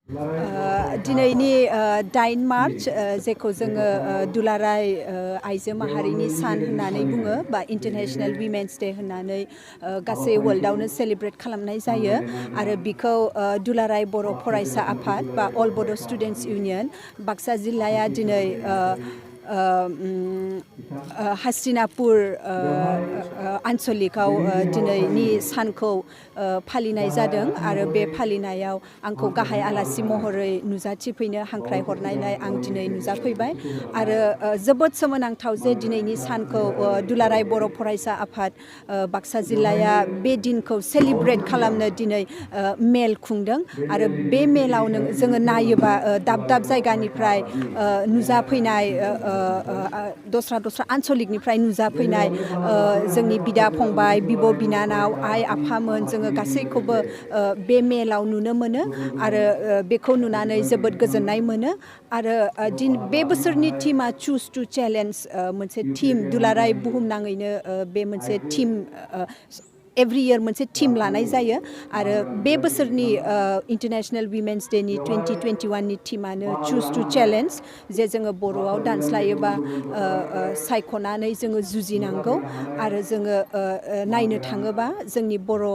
दिनैनि 8 मार्च जेखौ जोङो दुलाराय आइजो माहारिनि सान होननानै बुङो बा इन्टारनेशनेल विमेन्स डे होननानै गासै वर्ल्डआवनो सेलिब्रेट खालामनाय जायो आरो बिखौ दुलाराय बर' फरायसा आफाद बा अल बड' स्टुडेन्टस इउनियन बाक्सा जिल्लाया दिनै हास्तिनापुर आनसलिकआव दिनैनि सानखौ फालिनाय जादों आरो बे फालिनायाव आंखौ गाहाय आलासि महरै नुजाथिफैनो हांख्राय हरनायलाय आं दिनै नुजाफैबाय आरो जोबोद सोमोनांथाव जे दिनैनि सानखौ दुलाराय बर' फरायसा आफाद बाक्सा जिल्लाया बे दिनखौ सेलिब्रेट खालामनो दिनै मेल खुंदों आरो बे मेलाव जोङो नायोबा दाब दाब जायगानिफ्राय नुजाफैनाय दस्रा दस्रा आनसलिकनिफ्राय नुजाफैनाय जोंनि बिदा फंबाय बिब' बिनानाव आइ आफामोन जोङो गासैखौबो बे मेलाव नुनो मोनो आरो बेखौ नुनानै जोबोद गोजोननाय मोनो आरो बे बोसोरनि टीमा चुज टु चेलेन्ज मोनसे टीम दुलाराय बुहुमनाङैनो बे मोनसे टीम एभ्रि इयार मोनसे टीम लानाय जायो आरो बे बोसोरनि इन्टारनेशनेल विमेन्स डेनि 2021नि टीमानो चुज टु चेलेन्ज जे जोङो बर'आव दानस्लायोबा सायख'नानै जोङो जुजिनांगौ आरो जोङो नायनो थाङोबा जोंनि बर'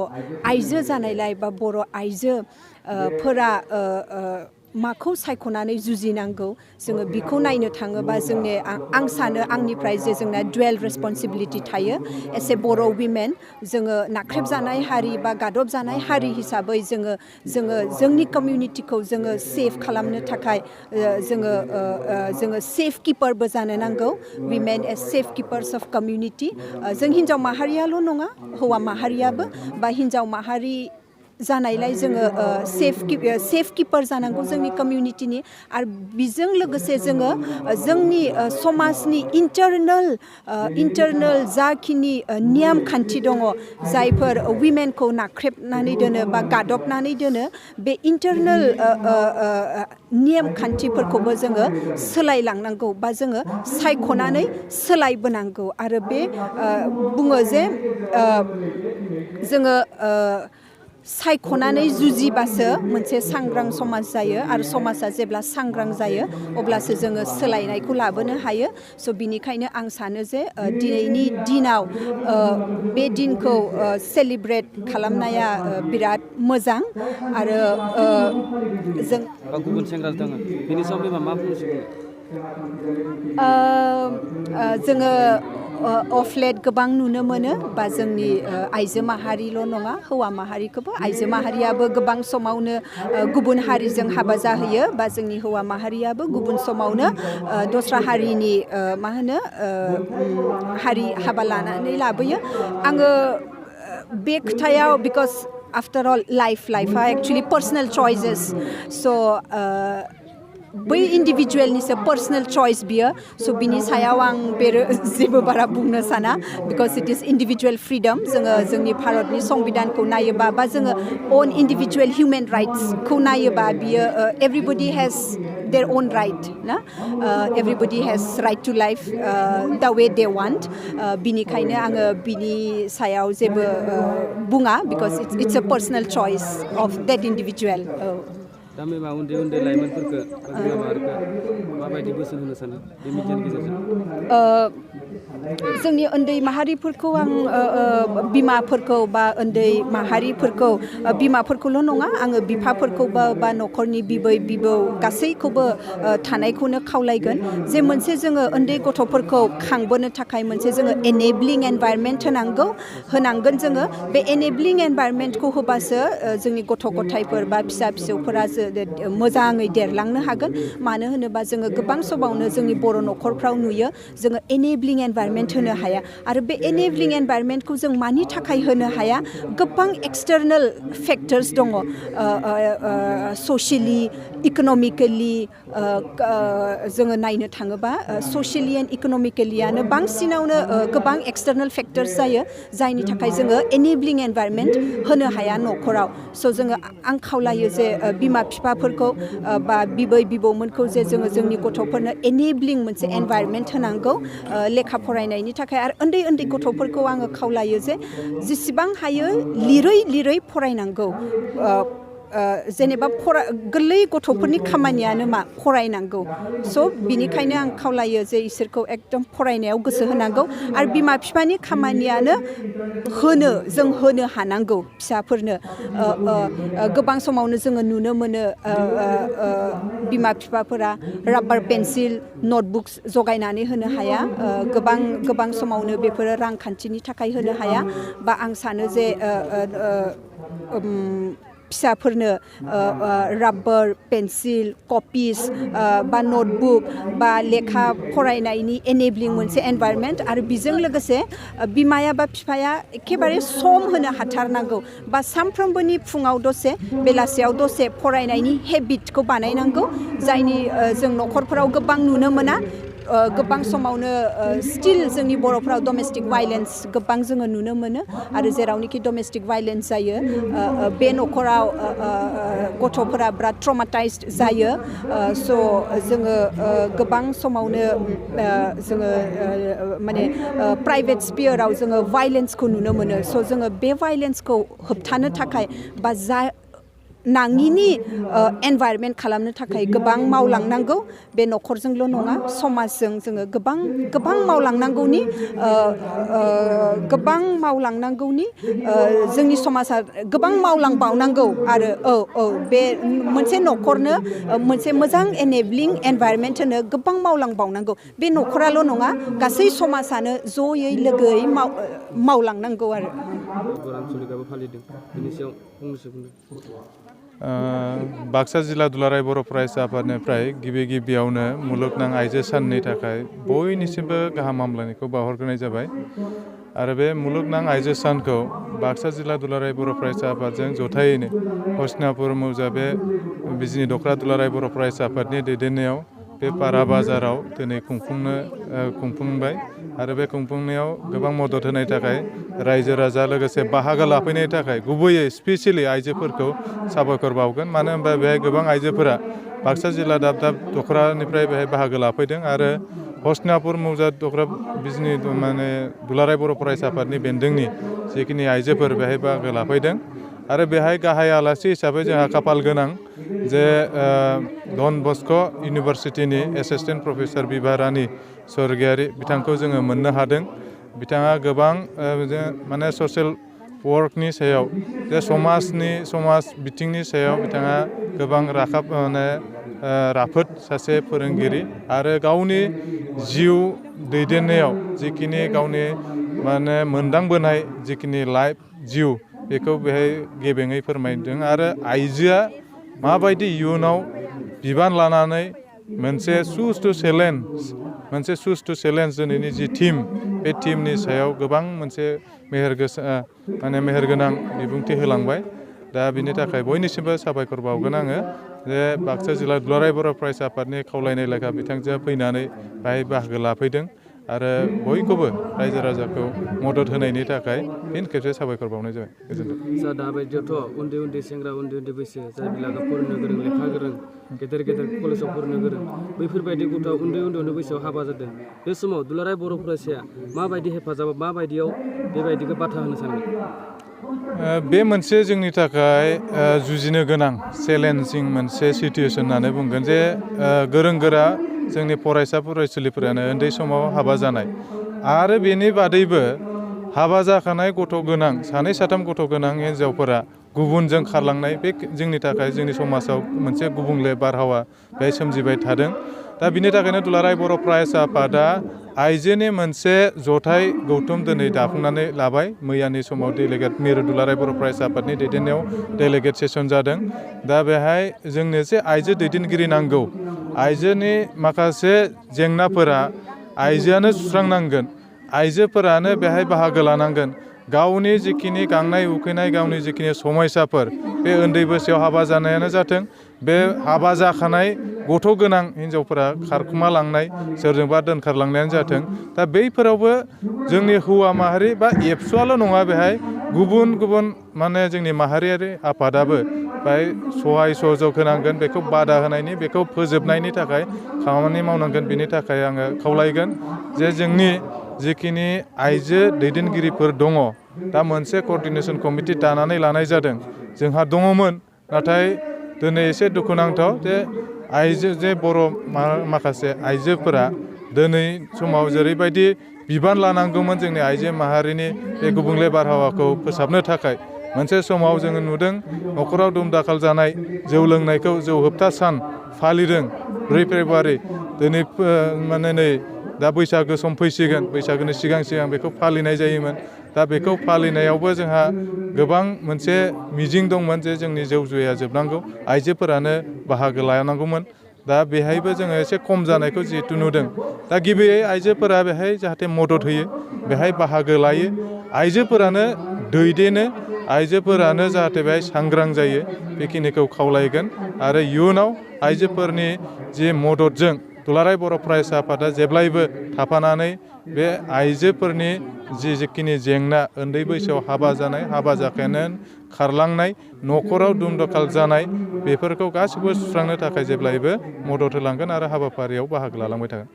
आइजो जानायलाय बा बर' आइजो फोरा माखौ सायख'नानै जुजिनांगौ जोङो बिखौ नायनो थाङोबा जोंनि आं सानो आंनिफ्राय जे जोंना डुवेल रेसपन्सिबिलिटि थायो एसे बर' विमेन जोङो नाख्रेबजानाय हारि बा गादबजानाय हारि हिसाबै जोङो जोंनि कमिउनिटिखौ जोङो सेफ खालामनो थाखाय जोङो सेफ किपारबो जानो नांगौ women as safe keepers of community जों हिन्जाव माहारियाल' नङा हौवा माहारियाबो बा हिन्जाव माहारि जानायलाय जोङो सेफ किपार जानांगौ जोंनि कमिउनिटिनि आरो बिजों लोगोसे जोङो जोंनि समाजनि इन्टारनेल जाखिनि नियम खान्थि दङ जायफोर विमेनखौ नाख्रेबनानै दोनो बा गादबनानै दोनो बे इन्टारनेल नियम खान्थिफोरखौबो जोङो सोलायलांनांगौ बा जोङो सायख'नानै सोलायबोनांगौ आरो बे बुङो जे जोङो सायख'नानै जुजिबासो मोनसे सांग्रां समाज जायो आरो समाजा जेब्ला सांग्रां जायो अब्लासो जोङो सोलायनायखौ लाबोनो हायो स' बिनिखायनो आं सानो जे दिनैनि दिनाव बे दिनखौ सेलिब्रेट खालामनाया बिराद मोजां आरो जों गुबुन सेंग्रा दङ बेनि सायाव मा बुंनो जोङो अफलेट गोबां नुनो मोनो बा जोंनि आइजो माहारिल' नङा हौवा माहारिखौबो आइजो माहारियाबो गोबां समावनो गुबुन हारिजों हाबा जाहैयो बा जोंनि हौवा माहारियाबो गुबुन समावनो दस्रा हारिनि मा होनो हारि हाबा लानानै लाबोयो आङो बे खोथायाव बिकज आफ्टार अल लाइफआ एक्चुअलि पार्सनेल चॉइसेस स' बै इन्डिभिजुवेलनिसो पार्सनेल चॉइस बियो स' बिनि सायाव आं जेबो बारा बुंनो साना because it is individual freedom जोङो जोंनि भारतनि संबिधानखौ नायोबा बा जोङो अन इन्डिभिजुवेल हिउमेन राइट्सखौ नायोबा बियो everybody has their own right ना everybody has right to life the way they want बिनिखायनो आङो बिनि सायाव जेबो बुङा because it's a personal choice of that individual दा मेमा उन्दै उन्दै लाइमोनफोरखौ बा बिमा माहारिखौ माबायदि बोसोन होनो सानो बे मिडियानि गेजेरजों जोंनि उन्दै माहारिफोरखौ आं बिमाफोरखौ बा उन्दै माहारिफोरखौ बिमाफोरखौल' नङा आङो बिफाफोरखौबो बा न'खरनि बिबै बिबौ गासैखौबो थानायखौनो खावलायगोन जे मोनसे जोङो उन्दै गथ'फोरखौ खांबोनो थाखाय मोनसे जोङो एनेबलिं एनभायरनमेन्ट होनांगोन जोङो बे एनेबलिं एनभायरनमेन्टखौ होबासो जोंनि गथ' गथायफोर बा फिसाफोरा मोजाङै देरलांनो हागोन मानो होनोबा जोङो गोबां समावनो जोंनि बर' न'खरफ्राव नुयो जोङो एनेबलिं एनभायरनमेन्ट होनो हाया आरो बे एनेबलिं एनभायरनमेन्टखौ जों मानि थाखाय होनो हाया गोबां एक्सटार्नेल फेक्टर्स दङ ससियेलि इक'नमिकेलि जोङो नायनो थाङोबा ससियेलि एन्ड इक'नमिकेलियानो बांसिनावनो गोबां एक्सटार्नेल फेक्टर्स जायो जायनि थाखाय जोङो एनेबलिं एनभायरनमेन्ट होनो हाया न'खराव स' जोङो आं खावलायो जे बिमा बिफाफोरखौ बा बिबै बिबौमोनखौ जे जोङो जोंनि गथ'फोरनो एनेबलिं मोनसे एनभायरनमेन्ट होनांगौ लेखा फरायनायनि थाखाय आरो उन्दै उन्दै गथ'फोरखौ आङो खावलायो जे जेसेबां हायो लिरै फरायनांगौ जेनेबा गोरलै गथ'फोरनि खामानियानो मा फरायनांगौ स' बिनिखायनो आं खावलायो जे इसोरखौ एकदम फरायनायाव गोसो होनांगौ आरो बिमा बिफानि खामानियानो जों होनो हानांगौ फिसाफोरनो गोबां समावनो जोङो नुनो मोनो बिमा बिफाफोरा राबार पेन्सिल नटबुक्स जगायनानै होनो हाया गोबां समावनो बेफोरो रांखान्थिनि थाखाय होनो हाया बा आं सानो जे फिसाफोरनो राबार पेन्सिल कपिस बा नटबुक बा लेखा फरायनायनि एनेबलिं मोनसे एनभायरनमेन्ट आरो बेजों लोगोसे बिमाया बा बिफाया एखेबारे सम होनो हाथारनांगौ बा सानफ्रोमबोनि फुङाव दसे बेलासियाव दसे फरायनायनि हेबिटखौ बानायनांगौ जायनि जों न'खरफोराव गोबां नुनो मोना गोबां समावनो स्टिल जोंनि बर'फ्राव डमेस्टिक भायलेन्स गोबां जोङो नुनो मोनो आरो जेरावनोखि डमेस्टिक भायलेन्स जायो बे न'खराव गथ'फोरा बिराद ट्रमाटाइज्ड जायो स' जोङो गोबां समावनो जोङो माने प्राइभेट स्पियाराव जोङो भायलेन्सखौ नुनो मोनो स' जोङो बे भायलेन्सखौ होबथानो थाखाय बा नाङिनि एनभायरनमेन्ट खालामनो थाखाय गोबां मावलांनांगौ बे न'खरजोंल' नङा समाजजों जोङो गोबां मावलांनांगौनि जोंनि समाजा गोबां मावलांबावनांगौ आरो बे मोनसे न'खरनो मोनसे मोजां एनेबलिं एनभायरनमेन्ट होनो गोबां मावलांबावनांगौ बे न'खराल' नङा गासै समाजानो जयै लोगोयै मावलांनांगौ आरो आनसलिकआबो फालिदों बेनि सायाव फंनैसो बुंदों बाक्सा जिल्ला दुलाराय बर' फरायसा आफादनिफ्राय गिबियावनो मुलुगनां आइजो साननि थाखाय बयनिसिमबो गाहाम हामलायनायखौ बावहरग्रोनाय जाबाय आरो बे मुलुगनां आइजो सानखौ बाक्सा जिल्ला दुलाराय बर' फरायसा आफादजों जथायैनो हस्तिनापुर मौजा बे बिजिनि दख्रा दुलाराय बर' फरायसा आफादनि दैदेननायाव बे पारा बाजाराव दिनै खुंफुंबाय आरो बे खुंफुंनायाव गोबां मदद होनायनि थाखाय रायजो राजा लोगोसे बाहागो लाफैनायनि थाखाय गुबैयै स्पेसियेलि आइजोफोरखौ साबायखर बावगोन मानो होनबा बेहाय गोबां आइजोफोरा बाक्सा जिल्ला दाब दख्रानिफ्राय बेहाय बाहागो लाफैदों आरो हस्तिनापुर मौजा दख्रा बिजिनि माने दुलाराय बर' फरायसा आफादनि बेन्दोंनि जिखिनि आइजोफोर बेहाय बाहागो लाफैदों आरो बेहाय गाहाय आलासि हिसाबै जोंहा खाफाल गोनां जे Don Bosco' इउनिभारसिटिनि assistant professor Bibha रानि स्वर्गियारि बिथांखौ जोङो मोननो हादों बिथाङा गोबां माने ससियेल वर्कनि सायाव जे समाज बिथिंनि सायाव बिथाङा गोबां राफोद सासे फोरोंगिरि आरो गावनि जिउ दैदेननायाव जिखिनि गावनि माने मोनदांबोनाय जिखिनि लाइफ जिउ बेखौ बेहाय गेबेङै फोरमायदों आरो आइजोआ माबायदि इयुनाव बिबान लानानै मोनसे सुस्थु चेलेन्ज दिनैनि जि टीम बे टीमनि सायाव गोबां मोनसे मेहेरगोनां बिबुंथि होलांबाय दा बिनि थाखाय बयनिसिमबो साबायखर बावगोन आङो जे बाक्सा जिल्ला दुलाराय बर' फरायसा आफादनि खावलायनाय लेखा बिथांजोआ फैनानै बाहाय बाहागो लाफैदों आरो बयखौबो रायजो राजाखौ मदद होनायनि थाखाय फिन खेबसे साबायखर बावनाय जाबाय गोजोन्थों दाबायदियावथ' उन्दै सेंग्रा उन्दै बैसो जाय बिलागा फरायनो गोरों लेखा गोरों गेदेर कलेजाव फरायनो गोरों बैफोरबायदि गथ' उन्दै बैसोआव हाबा जादों बे समाव दुलाराय बर' फरायसाया माबायदि हेफाजाब माबायदियाव बेबायदिखौ बाथा होनो सानगोन बे मोनसे जोंनि थाखाय जुजिनो गोनां चेलेन्जिं मोनसे सिटुवेसन होननानै बुंगोन जे गोरों गोरा जोंनि फरायसा फरायसुलिफोरानो उन्दै समाव हाबा जानाय आरो बेनि बादैबो हाबा जाखानाय गथ' गोनां सानै साथाम गथ' गोनां हिन्जावफोरा गुबुनजों खारलांनाय बे जोंनि थाखाय जोंनि समाजाव मोनसे गुबुंले बारहावा बेहाय सोमजिबाय थादों दा बिनि थाखायनो दुलाराय बर' फरायसा आफादा आइजोनि मोनसे जथाय गौथुम दिनै दाफुंनानै लाबाय मैयानि समाव डेलिगेट मिरु दुलाराय बर' फरायसा आफादनि दैदेननायाव डेलिगेट सेसन जादों दा बेहाय जोंनो एसे आइजो दैदेनगिरि नांगौ आइजोनि माखासे जेंनाफोरा आइजोआनो सुस्रांनांगोन आइजोफोरानो बेहाय बाहागो लानांगोन गावनि जिखिनि गांनाय उखैनाय गावनि जिखिनि समयसाफोर बे उन्दै बैसोआव हाबा जानायानो जाथों बे हाबा जाखानाय गथ' गोनां हिन्जावफोरा खारखुमा लांनाय सोरजोंबा दोनखारलांनायानो जाथों दा बैफोरावबो जोंनि हौवा माहारि बा एबसुआल' नङा बेहाय गुबुन माने जोंनि माहारियारि आफादाबो बेहाय सहाय सहयोग होनांगोन बेखौ बादा होनायनि बेखौ फोजोबनायनि थाखाय खामानि मावनांगोन बिनि थाखाय आङो खावलायगोन जे जोंनि जिखिनि आइजो दैदेनगिरिफोर दङ दा मोनसे कअर्डिनेसन कमिटि दानानै लानाय जादों जोंहा दङमोन नाथाय दिनै एसे दुखुनांथाव जे बर' माखासे आइजोफोरा दिनै समाव जेरैबायदि बिबान लानांगौमोन जोंनि आइजो माहारिनि बे गुबुंले बारहावाखौ फोसाबनो थाखाय मोनसे समाव जोङो नुदों न'खराव दुम-दाखाल जानाय जौ लोंनायखौ जौ होबथा सान फालिदों 4 फेब्रुवारि दिनै माने नै दा बैसागो सम फैसिगोन बैसागोनि सिगां बेखौ फालिनाय जायोमोन दा बेखौ फालिनायावबो जोंहा गोबां मोनसे मिजिं दंमोन जे जोंनि जौ जुवाया जोबनांगौ आइजोफोरानो बाहागो लानांगौमोन दा बेहायबो जोङो एसे खम जानायखौ जिहेतु नुदों दा गिबियै आइजोफोरा बेहाय जाहाथे मदद होयो बेहाय बाहागो लायो आइजोफोरानो दैदेनो आइजोफोरानो जाहाथे बेहाय सांग्रां जायो बेखिनिखौ खावलायगोन आरो इयुनाव आइजोफोरनि जि मददजों दुलाराय बर' फरायसा आफादा जेब्लायबो थाफानानै बे आइजोफोरनि जिखिनि जेंना उन्दै बैसोआव हाबा जानाय हाबा जाखानाय खारलांनाय न'खराव दुम-दाखाल जानाय बेफोरखौ गासिबो सुस्रांनो थाखाय जेब्लायबो मदद होलांगोन आरो हाबाफारियाव बाहागो लालांबाय थागोन।